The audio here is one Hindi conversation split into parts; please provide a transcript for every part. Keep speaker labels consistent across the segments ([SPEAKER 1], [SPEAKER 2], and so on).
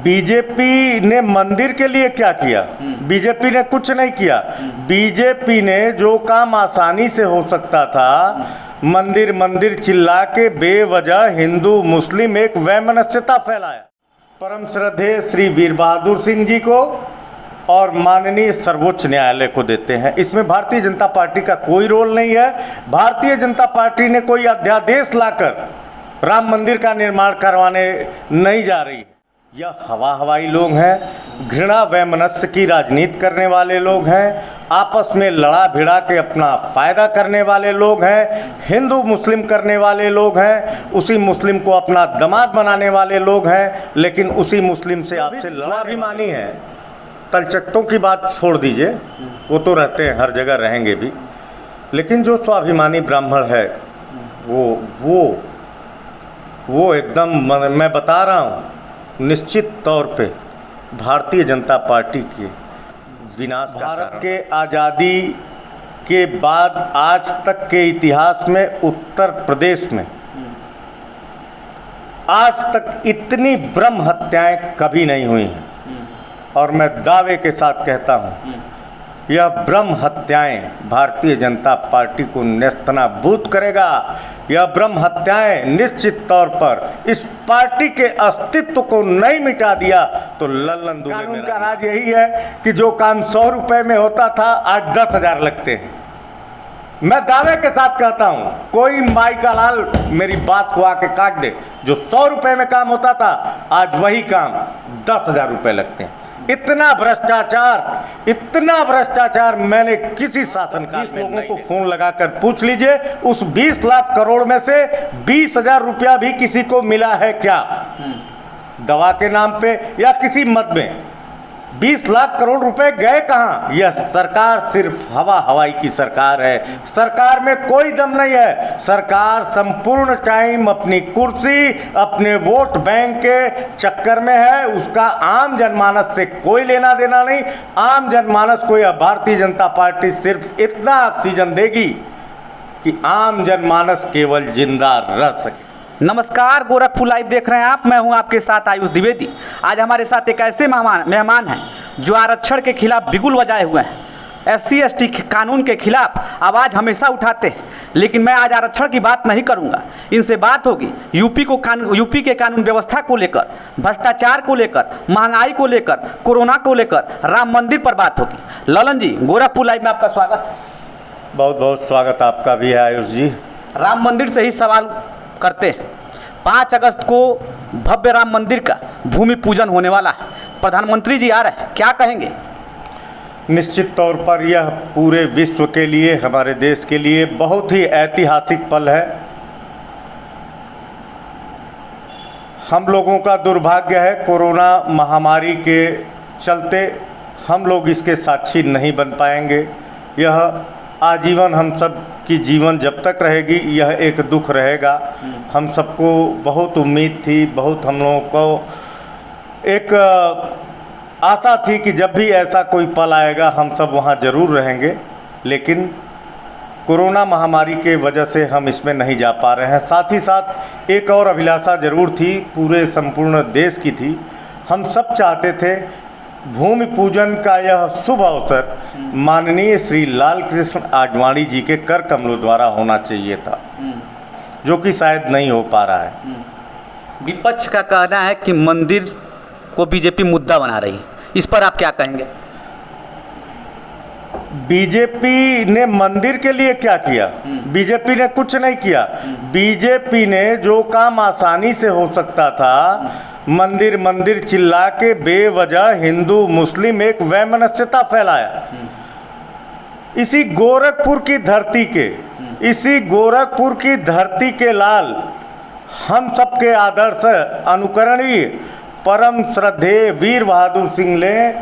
[SPEAKER 1] बीजेपी ने मंदिर के लिए क्या किया? बीजेपी ने कुछ नहीं किया। बीजेपी ने जो काम आसानी से हो सकता था, मंदिर मंदिर चिल्ला के बेवजह हिंदू मुस्लिम एक वैमनस्यता फैलाया। परम श्रद्धेय श्री वीर बहादुर सिंह जी को और माननीय सर्वोच्च न्यायालय को देते हैं। इसमें भारतीय जनता पार्टी का कोई रोल नहीं है। भारतीय जनता पार्टी ने कोई अध्यादेश लाकर राम मंदिर का निर्माण करवाने नहीं जा रही। यह हवाई लोग हैं, घृणा वैमनस्य की राजनीति करने वाले लोग हैं, आपस में लड़ा भिड़ा के अपना फ़ायदा करने वाले लोग हैं, हिंदू मुस्लिम करने वाले लोग हैं, उसी मुस्लिम को अपना दामाद बनाने वाले लोग हैं, लेकिन उसी मुस्लिम से आपसे स्वाभिमानी है। तलचट्टों की बात छोड़ दीजिए, वो तो रहते हैं, हर जगह रहेंगे भी, लेकिन जो स्वाभिमानी ब्राह्मण है वो एकदम, मैं बता रहा हूँ, निश्चित तौर पे भारतीय जनता पार्टी के विनाश का भारत के आज़ादी के बाद आज तक के इतिहास में उत्तर प्रदेश में आज तक इतनी ब्रह्म हत्याएं कभी नहीं हुई हैं। और मैं दावे के साथ कहता हूं, यह ब्रह्म हत्याएं भारतीय जनता पार्टी को नेस्तनाबूद करेगा। यह ब्रह्म हत्याएं निश्चित तौर पर इस पार्टी के अस्तित्व को नहीं मिटा दिया तो लल्लन दूल्हे। कानून का राज यही है कि जो काम 100 रुपये में होता था आज 10,000 लगते हैं। मैं दावे के साथ कहता हूं, कोई माई का लाल मेरी बात को आके काट दे, जो 100 रुपये में काम होता था आज वही काम 10,000 रुपये लगते हैं। इतना भ्रष्टाचार मैंने किसी शासनकाल में लोगों को फोन लगाकर पूछ लीजिए, उस 20 लाख करोड़ में से 20,000 रुपया भी किसी को मिला है क्या? दवा के नाम पे या किसी मद में 20 लाख करोड़ रुपए गए कहाँ? यह सरकार सिर्फ हवाई की सरकार है। सरकार में कोई दम नहीं है। सरकार संपूर्ण टाइम अपनी कुर्सी, अपने वोट बैंक के चक्कर में है। उसका आम जनमानस से कोई लेना देना नहीं। आम जनमानस को यह भारतीय जनता पार्टी सिर्फ इतना ऑक्सीजन देगी कि आम जनमानस केवल जिंदा रह सके।
[SPEAKER 2] नमस्कार, गोरखपुर लाइव देख रहे हैं आप। मैं हूं आपके साथ आयुष द्विवेदी। आज हमारे साथ एक ऐसे मेहमान हैं जो आरक्षण के खिलाफ बिगुल बजाए हुए हैं। SC/ST कानून के खिलाफ आवाज़ हमेशा उठाते हैं, लेकिन मैं आज आरक्षण की बात नहीं करूंगा। इनसे बात होगी यूपी के कानून व्यवस्था को लेकर, भ्रष्टाचार को लेकर, महंगाई को लेकर, कोरोना को लेकर, राम मंदिर पर बात होगी। ललन जी, गोरखपुर लाइव में आपका स्वागत है।
[SPEAKER 1] बहुत बहुत स्वागत आपका भी है आयुष जी।
[SPEAKER 2] राम मंदिर से ही सवाल करते हैं। 5 अगस्त को भव्य राम मंदिर का भूमि पूजन होने वाला है। प्रधानमंत्री जी आ रहे हैं, क्या कहेंगे?
[SPEAKER 1] निश्चित तौर पर यह पूरे विश्व के लिए, हमारे देश के लिए बहुत ही ऐतिहासिक पल है। हम लोगों का दुर्भाग्य है, कोरोना महामारी के चलते हम लोग इसके साक्षी नहीं बन पाएंगे। यह आजीवन हम सब की जीवन जब तक रहेगी यह एक दुख रहेगा। हम सबको बहुत उम्मीद थी, बहुत हम लोगों को एक आशा थी कि जब भी ऐसा कोई पल आएगा हम सब वहाँ ज़रूर रहेंगे, लेकिन कोरोना महामारी के वजह से हम इसमें नहीं जा पा रहे हैं। साथ ही साथ एक और अभिलाषा ज़रूर थी, पूरे संपूर्ण देश की थी। हम सब चाहते थे भूमि पूजन का यह शुभ अवसर माननीय श्री लाल कृष्ण आडवाणी जी के कर कमलों द्वारा होना चाहिए था, जो कि शायद नहीं हो पा रहा है।
[SPEAKER 2] विपक्ष का कहना है कि मंदिर को बीजेपी मुद्दा बना रही है, इस पर आप क्या कहेंगे?
[SPEAKER 1] बीजेपी ने मंदिर के लिए क्या किया? बीजेपी ने कुछ नहीं किया। बीजेपी ने जो काम आसानी से हो सकता था, मंदिर मंदिर चिल्ला के बेवजह हिंदू मुस्लिम एक वैमनस्यता फैलाया। इसी गोरखपुर की धरती के लाल, हम सबके आदर्श अनुकरणीय परम श्रद्धेय वीर बहादुर सिंह ने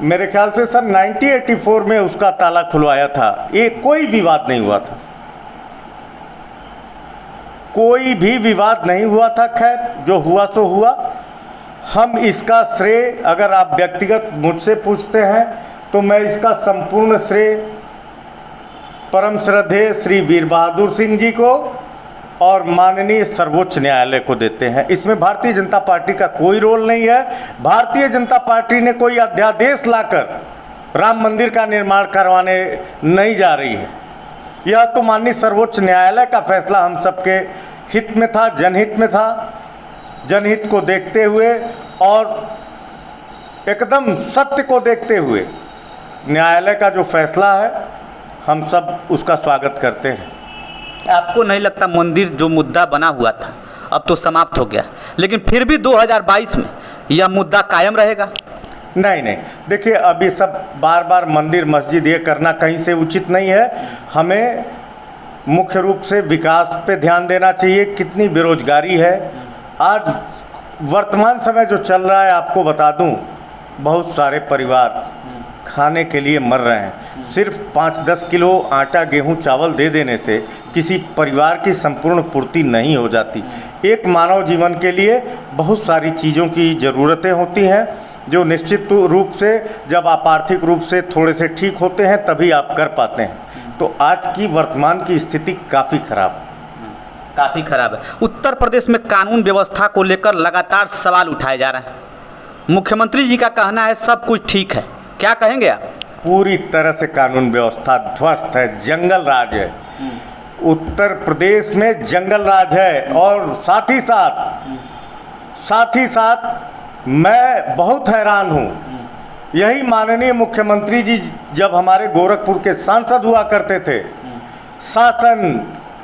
[SPEAKER 1] मेरे ख्याल से सन 1984 में उसका ताला खुलवाया था। ये कोई विवाद नहीं हुआ था, कोई भी विवाद नहीं हुआ था। खैर, जो हुआ सो हुआ। हम इसका श्रेय, अगर आप व्यक्तिगत मुझसे पूछते हैं तो मैं इसका संपूर्ण श्रेय परम श्रद्धेय श्री वीर बहादुर सिंह जी को और माननीय सर्वोच्च न्यायालय को देते हैं। इसमें भारतीय जनता पार्टी का कोई रोल नहीं है। भारतीय जनता पार्टी ने कोई अध्यादेश लाकर राम मंदिर का निर्माण करवाने नहीं जा रही है। यह तो माननीय सर्वोच्च न्यायालय का फैसला हम सबके हित में था, जनहित में था। जनहित को देखते हुए और एकदम सत्य को देखते हुए न्यायालय का जो फैसला है, हम सब उसका स्वागत करते हैं।
[SPEAKER 2] आपको नहीं लगता मंदिर जो मुद्दा बना हुआ था अब तो समाप्त हो गया, लेकिन फिर भी 2022 में यह मुद्दा कायम रहेगा?
[SPEAKER 1] नहीं नहीं, देखिए अभी सब बार बार मंदिर मस्जिद ये करना कहीं से उचित नहीं है। हमें मुख्य रूप से विकास पे ध्यान देना चाहिए। कितनी बेरोजगारी है आज वर्तमान समय जो चल रहा है, आपको बता दूं, बहुत सारे परिवार खाने के लिए मर रहे हैं। सिर्फ 5-10 किलो आटा गेहूं चावल दे देने से किसी परिवार की संपूर्ण पूर्ति नहीं हो जाती। एक मानव जीवन के लिए बहुत सारी चीज़ों की ज़रूरतें होती हैं, जो निश्चित रूप से जब आप आर्थिक रूप से थोड़े से ठीक होते हैं तभी आप कर पाते हैं। तो आज की वर्तमान की स्थिति काफ़ी ख़राब है।
[SPEAKER 2] उत्तर प्रदेश में कानून व्यवस्था को लेकर लगातार सवाल उठाए जा रहे हैं। मुख्यमंत्री जी का कहना है सब कुछ ठीक है, क्या कहेंगे आप?
[SPEAKER 1] पूरी तरह से कानून व्यवस्था ध्वस्त है, जंगल राज है। उत्तर प्रदेश में जंगल राज है। और साथ ही साथ मैं बहुत हैरान हूँ, यही माननीय मुख्यमंत्री जी जब हमारे गोरखपुर के सांसद हुआ करते थे,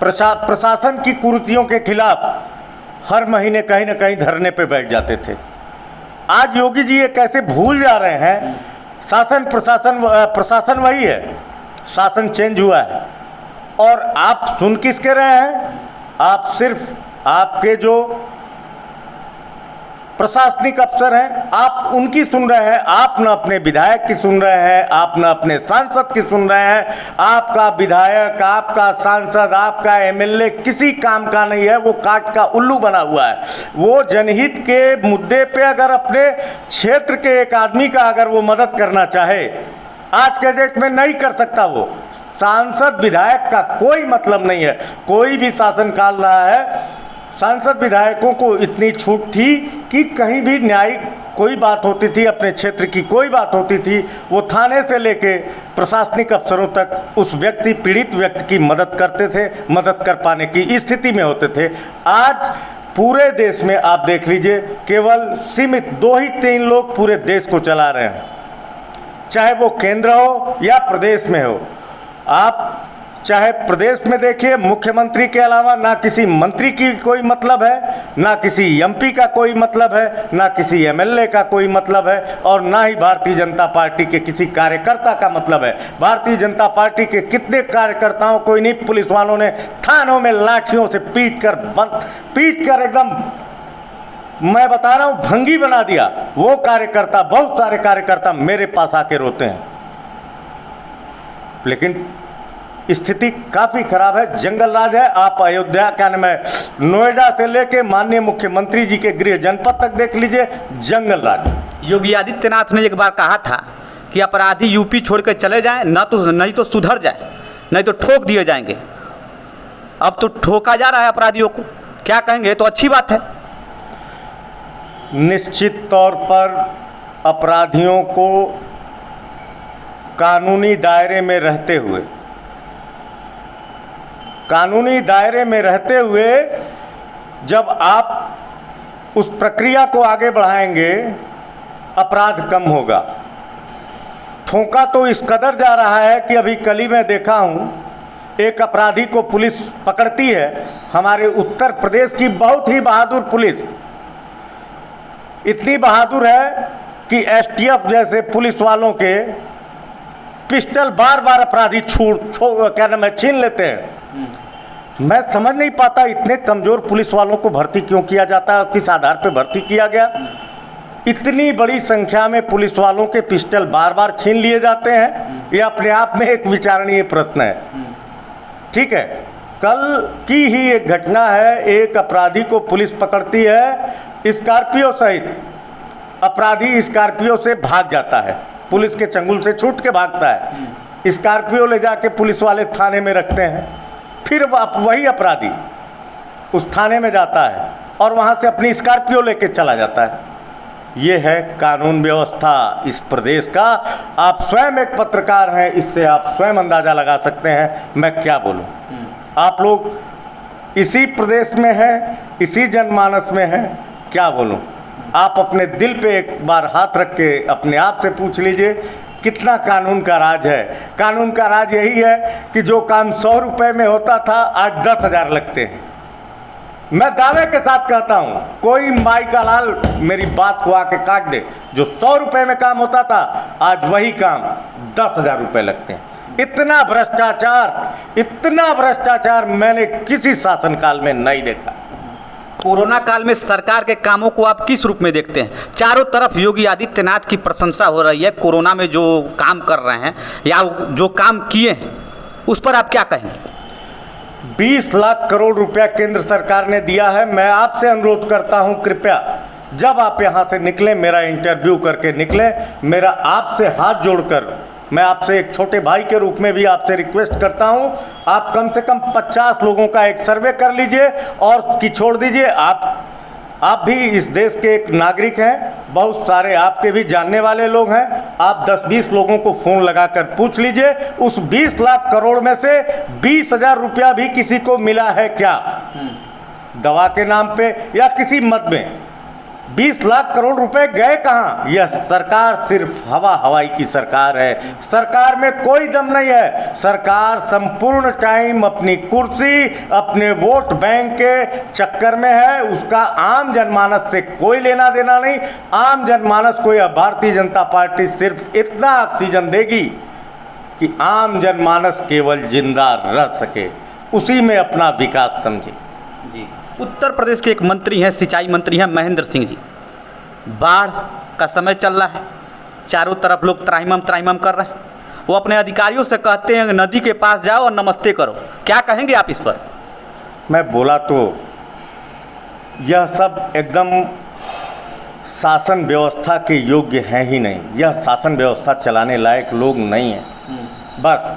[SPEAKER 1] प्रशासन की कुरीतियों के खिलाफ हर महीने कहीं ना कहीं धरने पे बैठ जाते थे। आज योगी जी ये कैसे भूल जा रहे हैं? प्रशासन वही है, शासन चेंज हुआ है। और आप सुन किसके रहे हैं? आप सिर्फ आपके जो प्रशासनिक अफसर हैं, आप उनकी सुन रहे हैं। आप न अपने विधायक की सुन रहे हैं, आप न अपने सांसद की सुन रहे हैं। आपका विधायक, आपका सांसद, आपका एमएलए किसी काम का नहीं है, वो काट का उल्लू बना हुआ है। वो जनहित के मुद्दे पे अगर अपने क्षेत्र के एक आदमी का अगर वो मदद करना चाहे, आज के डेट में नहीं कर सकता। वो सांसद विधायक का कोई मतलब नहीं है। कोई भी शासन काल रहा है, सांसद विधायकों को इतनी छूट थी कि कहीं भी न्यायिक कोई बात होती थी, अपने क्षेत्र की कोई बात होती थी, वो थाने से लेके प्रशासनिक अफसरों तक उस पीड़ित व्यक्ति की मदद करते थे, मदद कर पाने की स्थिति में होते थे। आज पूरे देश में आप देख लीजिए, केवल सीमित 2 ही 3 लोग पूरे देश को चला रहे हैं, चाहे वो केंद्र हो या प्रदेश में हो। आप चाहे प्रदेश में देखिए, मुख्यमंत्री के अलावा ना किसी मंत्री की कोई मतलब है, ना किसी एमपी का कोई मतलब है, ना किसी एमएलए का कोई मतलब है, और ना ही भारतीय जनता पार्टी के किसी कार्यकर्ता का मतलब है। भारतीय जनता पार्टी के कितने कार्यकर्ताओं को इन्हीं पुलिस वालों ने थानों में लाठियों से पीट कर एकदम, मैं बता रहा हूँ, भंगी बना दिया। वो कार्यकर्ता, बहुत सारे कार्यकर्ता मेरे पास आके रोते हैं। लेकिन स्थिति काफ़ी खराब है, जंगल राज है। आप अयोध्या का नाम है, नोएडा से लेके माननीय मुख्यमंत्री जी के गृह जनपद तक देख लीजिए, जंगल राज।
[SPEAKER 2] योगी आदित्यनाथ ने एक बार कहा था कि अपराधी यूपी छोड़कर चले जाएं, नहीं तो सुधर जाए, नहीं तो ठोक दिए जाएंगे। अब तो ठोका जा रहा है अपराधियों को, क्या कहेंगे? तो अच्छी बात है।
[SPEAKER 1] निश्चित तौर पर अपराधियों को कानूनी दायरे में रहते हुए जब आप उस प्रक्रिया को आगे बढ़ाएंगे, अपराध कम होगा। ठोका तो इस कदर जा रहा है कि अभी कल ही मैं देखा हूँ, एक अपराधी को पुलिस पकड़ती है। हमारे उत्तर प्रदेश की बहुत ही बहादुर पुलिस, इतनी बहादुर है कि एसटीएफ जैसे पुलिस वालों के पिस्टल बार बार अपराधी छीन लेते हैं। मैं समझ नहीं पाता इतने कमज़ोर पुलिस वालों को भर्ती क्यों किया जाता है, किस आधार पर भर्ती किया गया। इतनी बड़ी संख्या में पुलिस वालों के पिस्टल बार बार छीन लिए जाते हैं, ये अपने आप में एक विचारणीय प्रश्न है। ठीक है, कल की ही एक घटना है, एक अपराधी को पुलिस पकड़ती है, स्कॉर्पियो सहित अपराधी स्कॉर्पियो से भाग जाता है, पुलिस के चंगुल से छूट के भागता है। स्कॉर्पियो ले जाके पुलिस वाले थाने में रखते हैं। फिर वही अपराधी उस थाने में जाता है और वहाँ से अपनी स्कॉर्पियो लेके चला जाता है। ये है कानून व्यवस्था इस प्रदेश का। आप स्वयं एक पत्रकार हैं, इससे आप स्वयं अंदाज़ा लगा सकते हैं मैं क्या बोलूँ। आप लोग इसी प्रदेश में हैं, इसी जनमानस में हैं, क्या बोलूँ। आप अपने दिल पे एक बार हाथ रख के अपने आप से पूछ लीजिए कितना कानून का राज है। कानून का राज यही है कि जो काम 100 रुपये में होता था आज 10,000 लगते हैं। मैं दावे के साथ कहता हूँ, कोई माई का लाल मेरी बात को आके काट दे, जो 100 रुपये में काम होता था आज वही काम 10,000 रुपये लगते हैं। इतना भ्रष्टाचार मैंने किसी शासनकाल में नहीं देखा।
[SPEAKER 2] कोरोना काल में सरकार के कामों को आप किस रूप में देखते हैं? चारों तरफ योगी आदित्यनाथ की प्रशंसा हो रही है, कोरोना में जो काम कर रहे हैं या जो काम किए हैं उस पर आप क्या कहेंगे?
[SPEAKER 1] 20 लाख करोड़ रुपया केंद्र सरकार ने दिया है। मैं आपसे अनुरोध करता हूं, कृपया जब आप यहां से निकले, मेरा इंटरव्यू करके निकले, मेरा आपसे हाथ जोड़कर मैं आपसे एक छोटे भाई के रूप में भी आपसे रिक्वेस्ट करता हूं, आप कम से कम 50 लोगों का एक सर्वे कर लीजिए और कि छोड़ दीजिए, आप भी इस देश के एक नागरिक हैं, बहुत सारे आपके भी जानने वाले लोग हैं, आप 10-20 लोगों को फ़ोन लगाकर पूछ लीजिए उस 20 लाख करोड़ में से 20,000 रुपया भी किसी को मिला है क्या, दवा के नाम पे या किसी मद में। 20 लाख करोड़ रुपए गए कहाँ? यह सरकार सिर्फ हवाई की सरकार है। सरकार में कोई दम नहीं है। सरकार संपूर्ण टाइम अपनी कुर्सी, अपने वोट बैंक के चक्कर में है। उसका आम जनमानस से कोई लेना देना नहीं। आम जनमानस को यह भारतीय जनता पार्टी सिर्फ इतना ऑक्सीजन देगी कि आम जनमानस केवल जिंदा रह सके, उसी में अपना विकास समझे।
[SPEAKER 2] जी, उत्तर प्रदेश के एक मंत्री हैं, सिंचाई मंत्री हैं महेंद्र सिंह जी। बाढ़ का समय चल रहा है, चारों तरफ लोग त्राहिमाम कर रहे हैं। वो अपने अधिकारियों से कहते हैं नदी के पास जाओ और नमस्ते करो। क्या कहेंगे आप इस पर?
[SPEAKER 1] मैं बोला तो यह सब एकदम शासन व्यवस्था के योग्य हैं ही नहीं। यह शासन व्यवस्था चलाने लायक लोग नहीं हैं। बस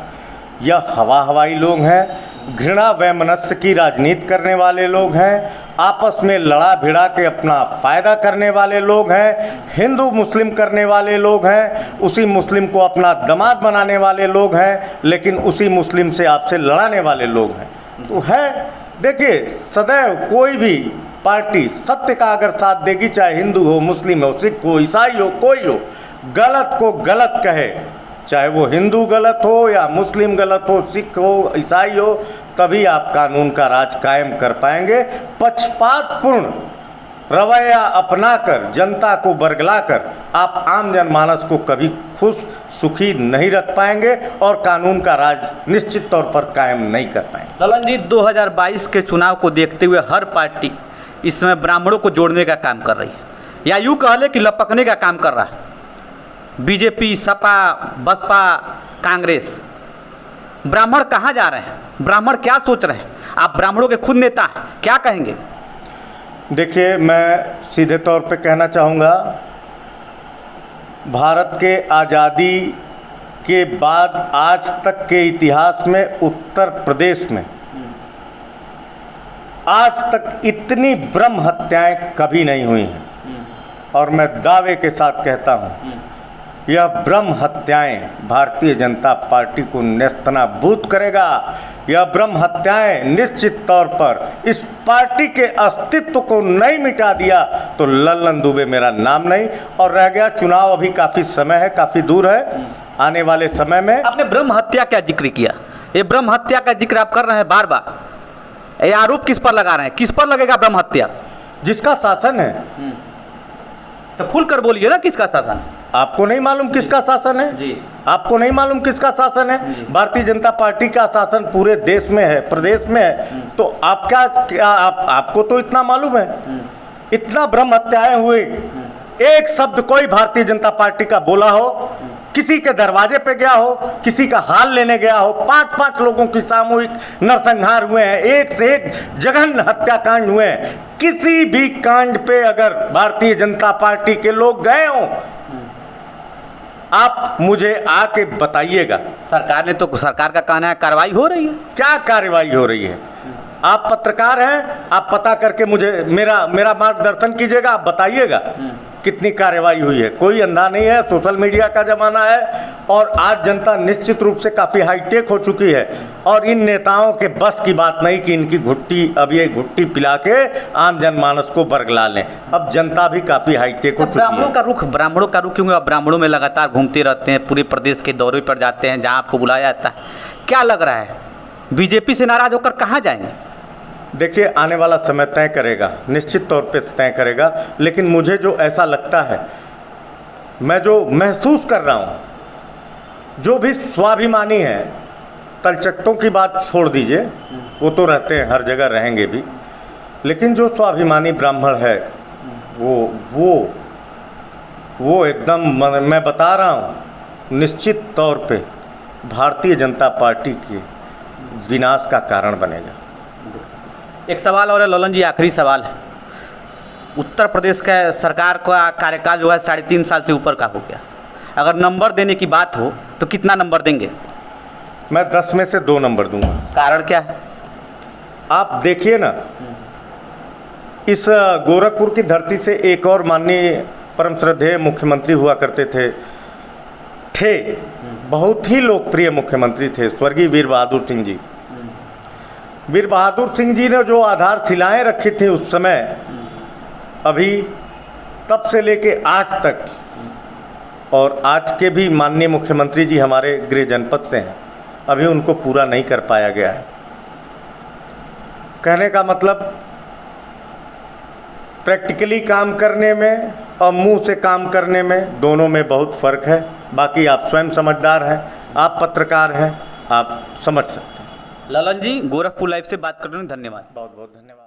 [SPEAKER 1] यह हवाई लोग हैं, घृणा वैमनस्य की राजनीति करने वाले लोग हैं, आपस में लड़ा भिड़ा के अपना फ़ायदा करने वाले लोग हैं, हिंदू मुस्लिम करने वाले लोग हैं, उसी मुस्लिम को अपना दामाद बनाने वाले लोग हैं, लेकिन उसी मुस्लिम से आपसे लड़ाने वाले लोग हैं। तो है, देखिए, सदैव कोई भी पार्टी सत्य का अगर साथ देगी, चाहे हिंदू हो, मुस्लिम हो, सिख हो, ईसाई हो, कोई हो, गलत को गलत कहे, चाहे वो हिंदू गलत हो या मुस्लिम गलत हो, सिख हो, ईसाई हो, तभी आप कानून का राज कायम कर पाएंगे। पक्षपातपूर्ण रवैया अपनाकर, जनता को बरगलाकर आप आम जनमानस को कभी खुश सुखी नहीं रख पाएंगे और कानून का राज निश्चित तौर पर कायम नहीं कर पाएंगे।
[SPEAKER 2] ललन जी, 2022 के चुनाव को देखते हुए हर पार्टी इसमें ब्राह्मणों को जोड़ने का काम कर रही है, या यूँ कह ले कि लपकने का काम कर रहा है। बीजेपी, सपा, बसपा, कांग्रेस, ब्राह्मण कहाँ जा रहे हैं? ब्राह्मण क्या सोच रहे हैं? आप ब्राह्मणों के खुद नेता हैं, क्या कहेंगे?
[SPEAKER 1] देखिए, मैं सीधे तौर पे कहना चाहूँगा, भारत के आज़ादी के बाद आज तक के इतिहास में उत्तर प्रदेश में आज तक इतनी ब्रह्म हत्याएं कभी नहीं हुई हैं। और मैं दावे के साथ कहता हूँ, यह ब्रह्म हत्याएं भारतीय जनता पार्टी को नेस्तनाबूद करेगा। यह ब्रह्म हत्याएं निश्चित तौर पर इस पार्टी के अस्तित्व को नहीं मिटा दिया तो लल्लन दुबे मेरा नाम नहीं। और रह गया चुनाव, अभी काफ़ी समय है, काफ़ी दूर है। आने वाले समय में
[SPEAKER 2] आपने ब्रह्म हत्या का जिक्र किया, ये ब्रह्म हत्या का जिक्र आप कर रहे हैं बार बार, ये आरोप किस पर लगा रहे हैं? किस पर लगेगा ब्रह्म हत्या?
[SPEAKER 1] जिसका शासन है।
[SPEAKER 2] तो खुल कर बोलिए ना, किसका शासन है?
[SPEAKER 1] आपको नहीं मालूम किसका शासन है?
[SPEAKER 2] जी,
[SPEAKER 1] आपको नहीं मालूम किसका शासन है? भारतीय जनता पार्टी का शासन पूरे देश में है, प्रदेश में है। तो आप क्या आपको तो इतना मालूम है, इतना ब्रह्म हत्याएं हुई, एक शब्द कोई भारतीय जनता पार्टी का बोला हो, किसी के दरवाजे पे गया हो, किसी का हाल लेने गया हो, 5-5 लोगों की सामूहिक नरसंहार हुए हैं, एक से एक जघन्य हत्याकांड हुए हैं। किसी भी कांड पे अगर भारतीय जनता पार्टी के लोग गए हों, आप मुझे आके बताइएगा।
[SPEAKER 2] सरकार ने तो, सरकार का कहना है कार्रवाई हो रही है।
[SPEAKER 1] क्या कार्रवाई हो रही है? आप पत्रकार हैं, आप पता करके मुझे मेरा मार्गदर्शन कीजिएगा, आप बताइएगा कितनी कार्रवाई हुई है। कोई अंधा नहीं है, सोशल मीडिया का ज़माना है और आज जनता निश्चित रूप से काफ़ी हाईटेक हो चुकी है और इन नेताओं के बस की बात नहीं कि इनकी घुट्टी, अब ये घुट्टी पिला के आम जनमानस को बरगला लें। अब जनता भी काफ़ी हाईटेक हो चुकी है।
[SPEAKER 2] ब्राह्मणों का रुख क्यों है? आप ब्राह्मणों में लगातार घूमते रहते हैं, पूरे प्रदेश के दौरे पर जाते हैं जहाँ आपको बुलाया जाता है, क्या लग रहा है बीजेपी से नाराज़ होकर कहाँ जाएंगे?
[SPEAKER 1] देखिए, आने वाला समय तय करेगा, निश्चित तौर पे तय करेगा, लेकिन मुझे जो ऐसा लगता है, मैं जो महसूस कर रहा हूँ, जो भी स्वाभिमानी है, तलचट्टों की बात छोड़ दीजिए, वो तो रहते हैं, हर जगह रहेंगे भी, लेकिन जो स्वाभिमानी ब्राह्मण है वो एकदम, मैं बता रहा हूँ, निश्चित तौर पे भारतीय जनता पार्टी के विनाश का कारण बनेगा।
[SPEAKER 2] एक सवाल और है ललन जी, आखिरी सवाल है। उत्तर प्रदेश का सरकार का कार्यकाल जो है 3.5 साल से ऊपर का हो गया। अगर नंबर देने की बात हो तो कितना नंबर देंगे?
[SPEAKER 1] मैं 10 में से 2 नंबर दूंगा।
[SPEAKER 2] कारण क्या है? आप
[SPEAKER 1] देखिए ना, इस गोरखपुर की धरती से एक और माननीय परम श्रद्धेय मुख्यमंत्री हुआ करते थे, बहुत ही लोकप्रिय मुख्यमंत्री थे, स्वर्गीय वीर बहादुर सिंह जी। वीर बहादुर सिंह जी ने जो आधारशिलाएं रखी थी उस समय, अभी तब से लेके आज तक, और आज के भी माननीय मुख्यमंत्री जी हमारे गृह जनपद से हैं, अभी उनको पूरा नहीं कर पाया गया है। कहने का मतलब, प्रैक्टिकली काम करने में और मुंह से काम करने में, दोनों में बहुत फ़र्क है। बाकी आप स्वयं समझदार हैं, आप पत्रकार हैं, आप समझ सकते हैं।
[SPEAKER 2] ललन जी, गोरखपुर लाइव से बात करने में धन्यवाद।
[SPEAKER 1] बहुत बहुत धन्यवाद।